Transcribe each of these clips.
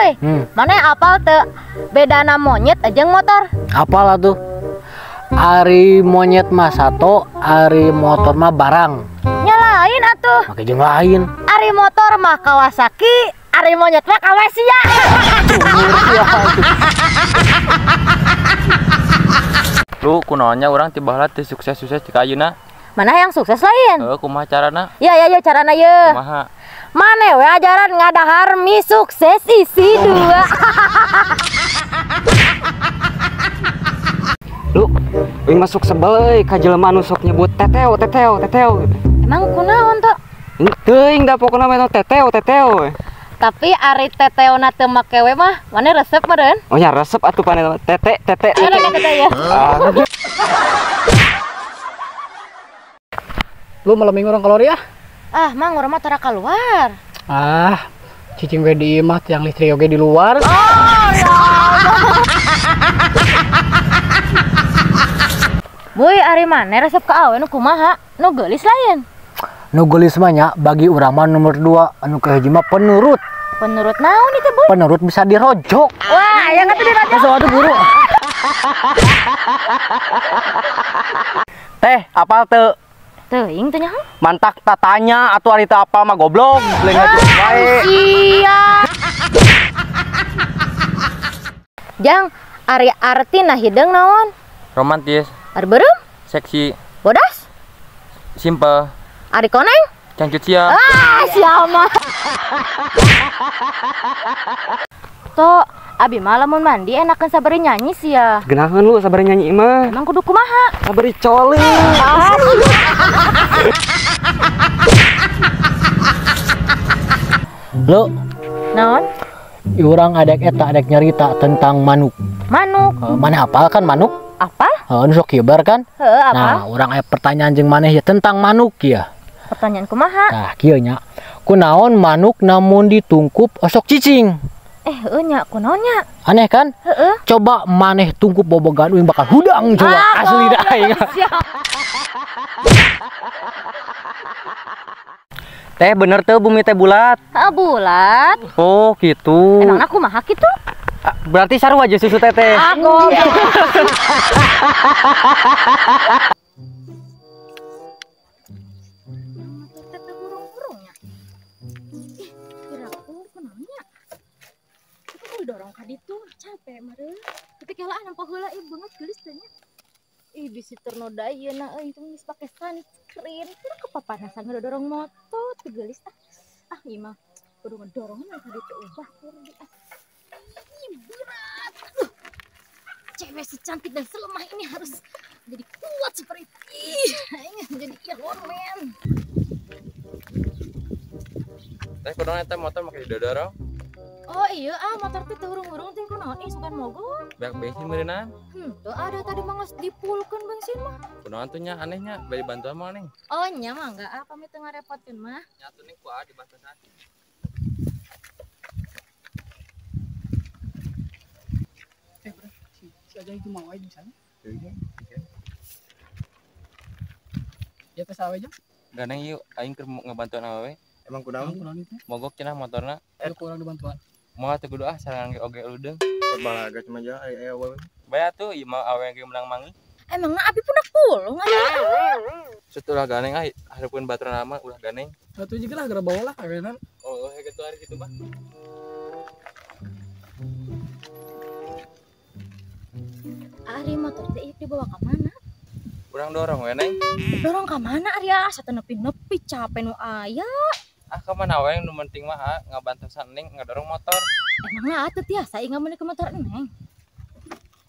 Buy, mana apal teu bedana monyet jeung motor? Apal atuh? Ari monyet mah satu, ari motor mah barang. Nyalain atuh. Make jeung lain. Ari motor mah Kawasaki, ari monyet mah Kawesia. Lu kunaonnya orang tiba-tiba teu sukses-sukses cika ayeuna? Mana yang sukses lain? Kumaha carana? Ya carana ye. Kumaha? Mane we ajaran ngadahar mi sukses isi 2. Lu masuk sebeleuy ka jelema nu sok nyebut teteo. Emang kunaon tuh? Teuing da pokona mah teteo. Tapi ari teteona teu make we mah, mane resep meureun? Oh nya resep atuh panel tete. Ya. Lu malam minggu orang kalori ya? Ah, mang urang mah tara keluar. Ah, cicing we di imah yang listrik oge di luar. Oh, ya Allah. Boy, ari mane resep ka awe nu kumaha? Nu geulis lain. Nu geulis mah nya bagi urang mah nomor 2, anu kahiji mah penurut. Penurut naon itu, Boy? Penurut bisa dirojok. Wah, yang atuh dirojok. Sesuatu guru. Teh, apal teu? Teuing teh nyaho? Mantak tatanya atuh ari teu apal mah goblok. Leung ngajut wae. Sia. Jang, ari artina hideung naon? Romantis, Ari beureum? seksi, Bodas? simple, Ari koneng? cangcut sia. Ah, siapa? Toh, abi mah lamun mandi enakeun sabari nyanyi sia. Genaheun lu sabar nyanyi mah. Emang kudu kumaha? Sabari coli. Lu, Naon? urang adek nyarita tentang manuk. Manuk. Mana apal kan manuk? Apa? Nu sok kibar kan? Heuh, apa? Nah, urang aya pertanyaan jeung maneh ya tentang manuk ya. Pertanyaan kumaha? Nah, kieu nya. Kunaon manuk namun ditungkup osok cicing? Heuh nya, kunaon nya? Aneh kan? Heuh. Coba maneh tungkup bobogan uing bakal hudang coba. Asli dah aing. Teh bener teu bumi teh bulat. Ah, bulat. Oh, gitu. Emang aku mah kitu? Berarti sarua aja susu teteh. Aku. Dorong ka ditu capek meureun. Tapi kala nampak heula ieu banget geulis teh nya. Ih bisi ternoda ayeuna euy itu geus pake sunscreen. Kira kepapanasan ngedorong motor teu geulis ah. Ah ieu mah kudu ngedorong ka ditu ubah keur di ah. Ih berat. Cewek secantik dan selemah ini harus jadi kuat seperti ini. Jadi Iron Man. Teh kunaon eta motor make didorong? Oh iya motor teh teu urung-urung teh kunaon ih sugan mogok. Beak bensin meuneunan. Teu ada tadi mah geus dipulkeun bensin mah. Kunaon tuh nya anehnya bari bantuan mah neng. Oh nya mah enggak pamit teu ngarepotkeun mah. Nya atuh ning kuat dibantu sakit. Si aja itu mau aja misalnya. Ya tes awe aja. Ganeng yuk aing keur ngabantuan awewe. Emang kunaon? Kurang itu. Mogok cenah motorna. Kurang dibantuan. Moal teu kudu sareng oge udeung. Balaga cuma aja aya we. Baya tuh ieu mah awewe ge menang mangi. Emangna abi punak pulung aya. Setelah ganeng hareupeun baturan mah ulah ganeng. Satu juga lah gara bawa lah kawenan. Oh gitu hari situ mah. Ari motor teh dibawa ka mana? Urang dorong we neng. Dorong ka mana Arya? Satu nepi-nepi capek nu aya. Ah ka mana we nu penting mah ngabantosan neng ngadorong motor. Emangna atuh tiasa ingat meuli ke motor Neng.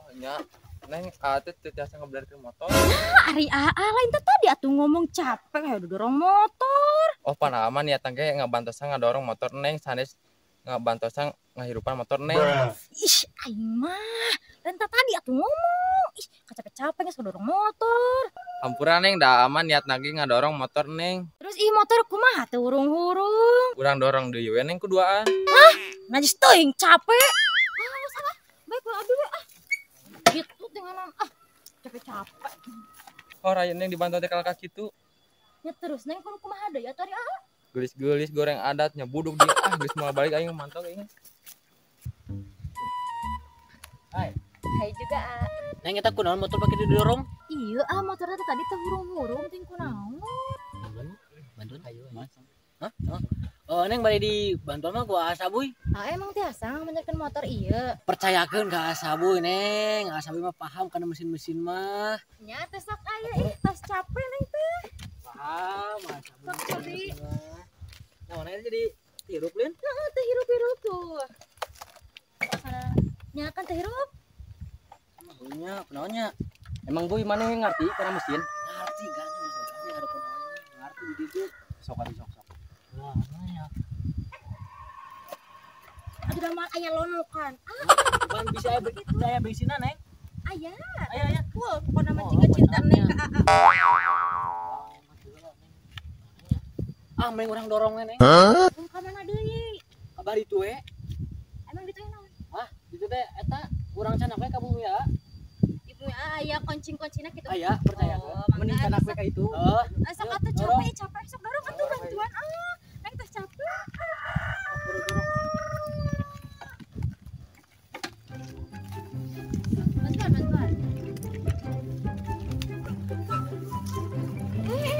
Oh nya neng atuh teu tiasa ngabelarkeun motor. Nah, Ari lain teh tadi atuh ngomong capek aya dorong motor. Oh panaman niatan ge ngabantosan ngadorong motor neng sanes ngabantosan ngahirupan motor neng. Ih, aing mah lain teh tadi atuh ngomong. Ih, capek-capek geus dorong motor. Hampura neng da aman niat lagi ngadorong motor neng. Terus ih motor kumaha teu urung-urung. Urang dorong deui we neng kuduaan. Hah? Najis teuing capek. Ah, salah. Baik lah abi we ah. Gitu dengan capek-capek. Oh raya neng dibantu teh kalak kitu. Ya terus neng kumaha deui atuh Ari Gelis-gelis goreng adatnya buduk dia geus moal balik aing mantau aing. Hai. Hai juga. Neng eta kunaon motor pake didorong? Iya motornya tadi teh hurung-hurung ting kunaon. Bantuan ayo. Hah? Oh, Neng bari di bantuan mah gua Asabuy. Emang tiasa ngamanjakeun motor iya. Percayakeun ka Asabuy, Neng. Asabuy mah paham kana mesin-mesin mah. Nya teh sok aya tos capek neng teh. Paham, Asabuy. Sok jadi. Nah, mana jadi hirup Lin? Heeh teh hirup-hirup tuh. Nya kan teh hirup. Punya, kenaonnya? Emang Boy mana yang ngerti karena mesin? Ngerti kan? Ada kenaonnya. Ngerti di ditu. Sok. Wah, nanya. Aduh dah mah aya lonokan. Bukan bisa saya berisina, Neng. Aya. Aya. Wah, pokona mah jiga cinta neng ka Mending orang dorong Neng. Ka mana deui? Kabar itu Emang ditu naon? Itu teh eta urang canak we ka bumi ya. Ibu aya koncing-koncina kitu. Aya, percaya kan? Mending canak we ka itu. Sok atuh capek sok dorong atuh bantuan. Neng teh capek. Bantuan.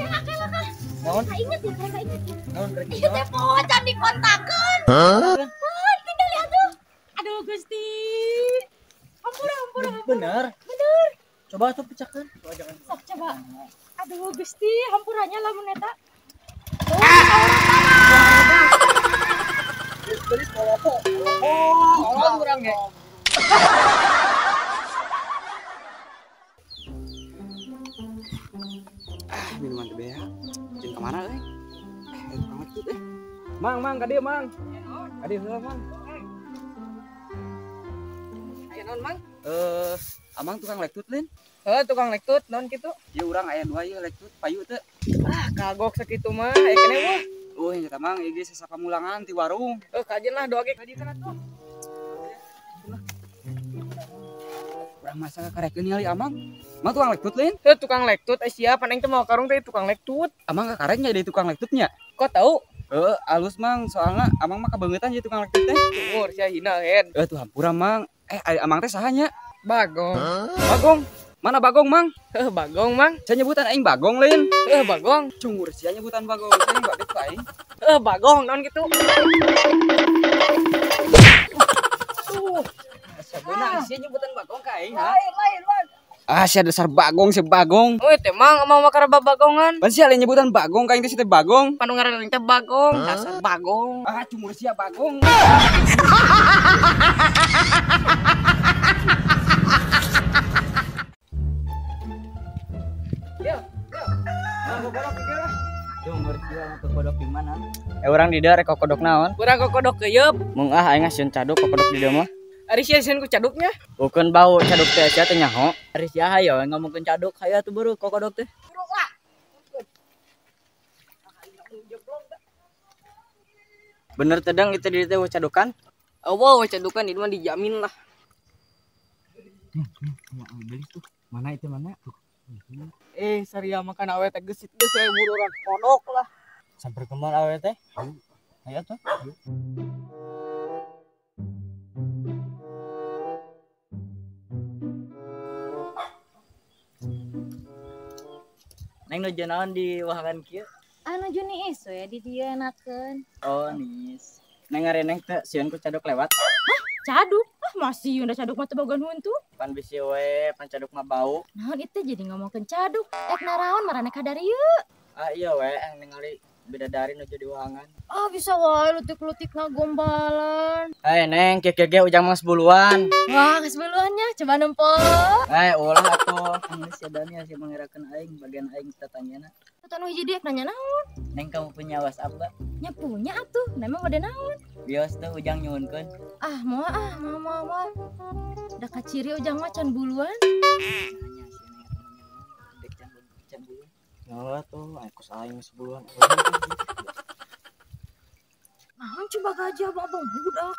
Akal. Naon? Ingat ya. Naon rek? Ieu teh poho can dikontakeun. Tinggal lihat tuh. Aduh Gusti. Ampura. Bener. Coba tuh pecahkan. Sok coba. Aduh Gusti, hampurannya lamun eta. Gelis polopo. Oh, urang ge. Minuman teh ya. Jeung ka mana euy? Tukang lekut Mang, ka dieu, Mang. Ka dieu heula, Mang. Aya naon, Mang? Amang tukang lektut Lin. Tukang lektut naon kitu? Ieu urang aya 2 ieu lektut payu teu. Kagok sakitu mah, kene mah. Nya teh Mang, ieu sesa pamulangan ti warung. Kajen lah doa ge ka dieu kana tuh. Urang masa karekeun ningali Amang. Mang tukang lektut Lin. Tukang lektut sia paneng teh mau karung teh tukang lektut. Amang kakarek nya jadi tukang lektutnya. Kok tahu? Alus Mang, soalna Amang mah kabeungetan jadi tukang lektut teh. Umur sia hina head. Tuh hampura Mang. Amang teh saha nya? Bagong. Bagong. Mana Bagong Mang? Bagong, Mang. Saya nyebutan aing Bagong Lin. Bagong. Cungur sia nyebutan Bagong. Saya enggak bet aing. Bagong naon kitu? Sebenarnya sia nyebutan Bagong ka aing ha. Lain. Sia dasar Bagong si Bagong. Teh Mang mau makar babagongan. Pan sia nyebutan Bagong ka aing teh si teh Bagong. Panu ngaran teh Bagong, dasar Bagong. Cungur sia Bagong. Urang di dieu rek kokodok naon? Urang kokodok keuyeub. Mung aing ngasieun caduk kokodok di dieu mah. Ari sia sieun ku caduknya. Bukan bau caduk teh sia teh nyaho. Ari sia hayo ngomongkeun caduk, hayo atuh beureuk kokodok teh. Bener tedang itu di teh cadukan? Wow, cadukan itu mah dijamin lah. Mana itu mana? Saria makan awet teh geus saya buru urang kodok lah. Sampai kemana awet teh? Ayo tuh. Neng nuju naon di wahangan kieu? Nuju niis we di dieu enakeun. Oh, nis. Neng ngareneng teh sieun ku caduk lewat. Caduk? Masih udah caduk mah teu bogan huntu. Pan bisi we, pan caduk mah bau. Naon itu jadi ngomongkeun caduk. Naraon marane ka dari ieu. Iya we, ningali bidadari nuju di wahangan. Bisa wae lutik-lutik ngagombalan. Neng, kieu ujang mah sebuluan. Wah, kesebuluannya coba nempel. Ulah atuh. Geus sadanya sih mangirakeun aing bagian aing tatanyana. Tuh hiji diek nanya naon? Neng kamu punya WhatsApp enggak? Nya punya atuh. Memang bade naon? Bios tuh ujang nyuhunkeun. Moal. Da kaciri ujang mah can buluan. Ya tuh, aku saing sebuluan. Naon coba gaji abang budak.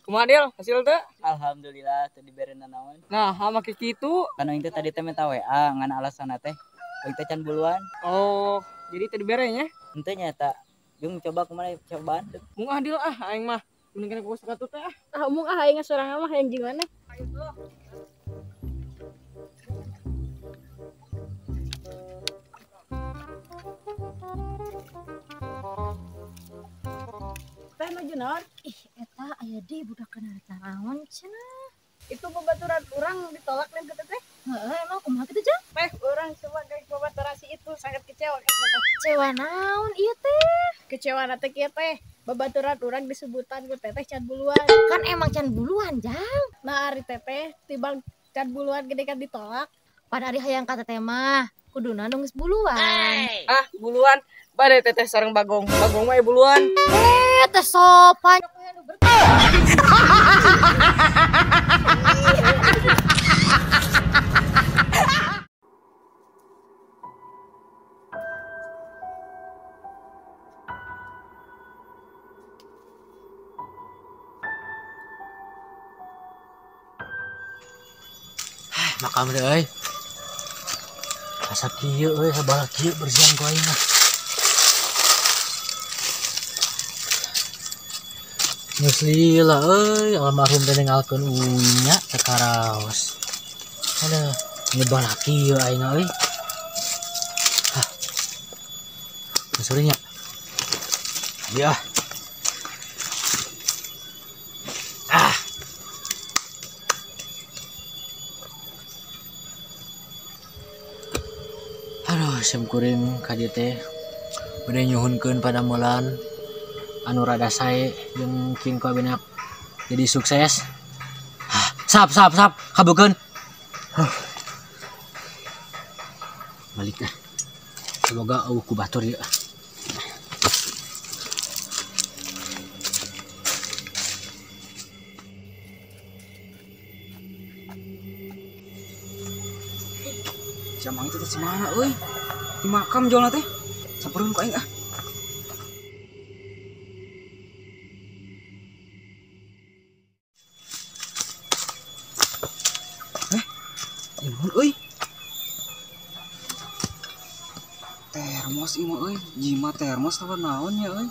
Kumaha Del, hasil teh? Alhamdulillah teu diberena naon. Nah, make kitu. Kana itu tadi teh minta WA ngan alasanna teh. Euy teh can buluan. Oh, jadi teu dibere nya? Henteu nya eta. Jung coba kumaha cobaan. Mung adil aing mah. Mendingan aku suka tuh teh. Mung aing sorangan mah yang gimana? Teh maju naon? Ih, eta aya di budak kana carawan cenah. Itu babaturan urang ditolak dan kata teh. Heeh, emang kumaha kitu, Jang? Teh, urang sebagai babaturan si itu sangat kecewa. Kecewa naon ieu teh? Kecewa na teh kieu teh. Babaturan urang disebutan ku teteh can buluan. Kan emang can buluan, Jang. Nah, ari teteh tibang can buluan gede kan ditolak. Pada ari hayang kata teh mah kuduna nu geus buluan. Ah, buluan. Bade teteh sareng Bagong. Bagong mah buluan. Teh sopan. Makam deh euy. Asa kieu euy sabaraha kieu bersihan ku aing mah. Geus lila euy almarhum teh ninggalkeun unya teh karaos. Aduh, nyebalak kieu aing euy. Hah. Masuri nya. Ya. Aduh, simkuring ka dieu teh udah nyuhunkeun pada mulan anu rada sae jeung king kabinak jadi sukses. Sap kabukeun. Balik ah. Semoga eueuh ku batur ieu. Siamang itu teh mana euy? Di makam jolna teh. Sampereun ku aing ah. Nuhun euy. Termos ieu mah euy, jimat termos teh naon nya euy?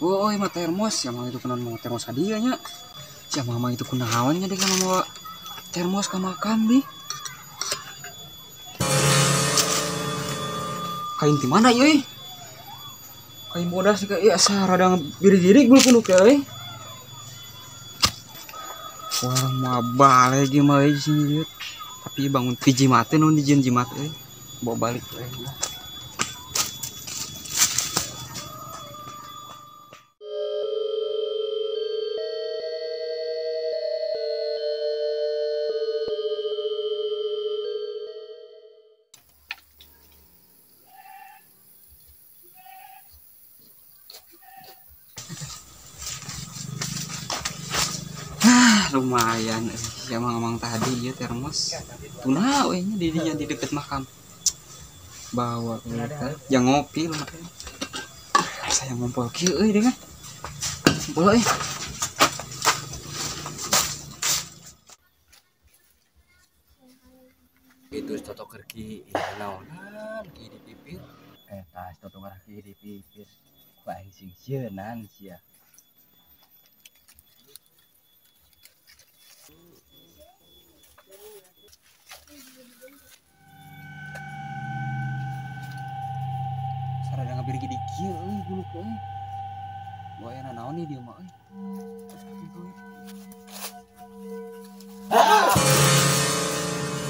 Oh, euy mah termos, siamang itu kunaon mau termos hadiah nya. Siamang mah itu kunaon nya deh kana mau termos ke makam nih. Kain di mana yoi? Kain bodas juga ya sarada biri-biri gue kudu ke euy. Wah, mah balik ge mah di sini. Tapi bangun jimat teh non dijieun jimat euy. Bawa balik euy. Lumayan emang tadi ya termos tuna we nya di deket makam bawa yang ngopi lah saya ngumpul kieu euy dengan ngumpul euy itu toto kerki naonan ki di pipir tas toto kerki di pipir ku aing sing sieunnan sia. sarada ngabirgi di kieu euy guluk euy buayana naon nih dia mah euy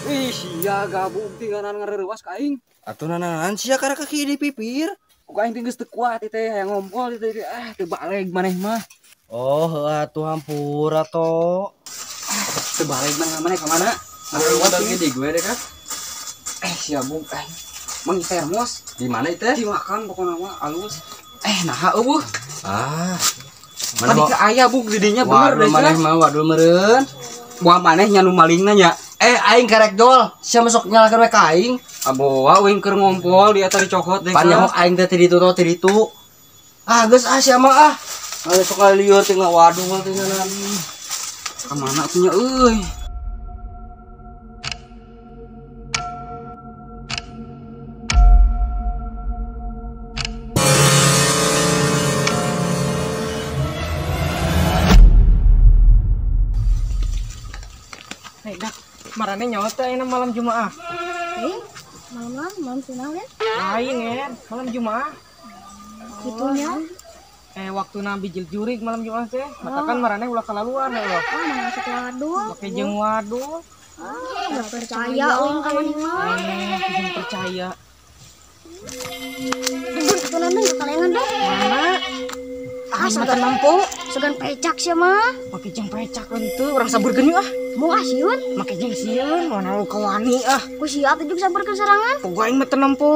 ih sia gabung tinggalan ngareurewas ka aing Atuh sia kara kaki di pipir. ku aing teh geus teu kuat teh hayang ngompol teh teu balik maneh mah Oh, atuh hampura to. teu balik maneh ka mana Ngareurewas lagi di gue deh kan. sia bung mang termos Di mana itu? di makan pokoknya mah alus nah eueuh Ah. tadi ke aya bung didinya bener Waduh maneh mah wadul meureun. buah maneh nya nu malingna nya Aing karek dol. Sia masuk nyalakeun we ka aing. aboa wing keur ngompol di atas cokot deh Pan nyamuk aing teh ti ditu to ti ditu. Ah geus sia mah ah. Anu sok lieur teh waduh teh nganan. ka mana tuh nya euy Hei dak, marane nyawa teh enak malam Jumaah. Malam final ya? Lain ya, malam Jumaah. Gitunya. Waktu nabi jil jurig malam Jumaah teh, katakan marane ulah kalaluan ya Allah. Mana masuk waduh. Pakai jeung waduh. Enggak percaya euy ka maneh mah. Jeung percaya. Duduk atuh nanti kalengan deh. Mana? Segan mampu, segan pecak sih mah. Pakai jeung pecak henteu, urang saburkeun yeuh ah. Mau asieun? Make jeung sieun, mana lu kawani ah. Ku siap juga sabar ke serangan. Pogo aing mah teu nempu.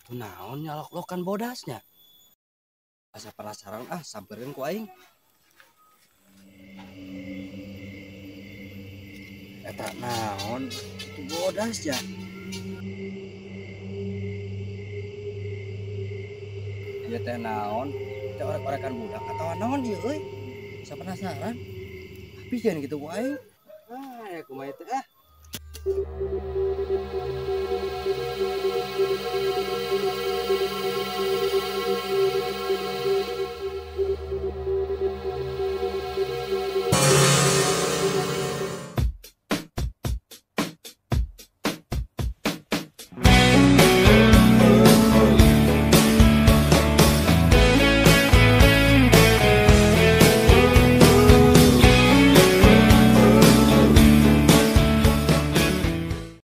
Itu naon nyalok-lokan bodasnya. Asa penasaran samperin ku aing. Eta naon bodas ya. Ieu teh naon? Teh orek-orekan budak atau naon ieu euy? Asa penasaran. Tapi jangan gitu ku aing. Ya kumaha teh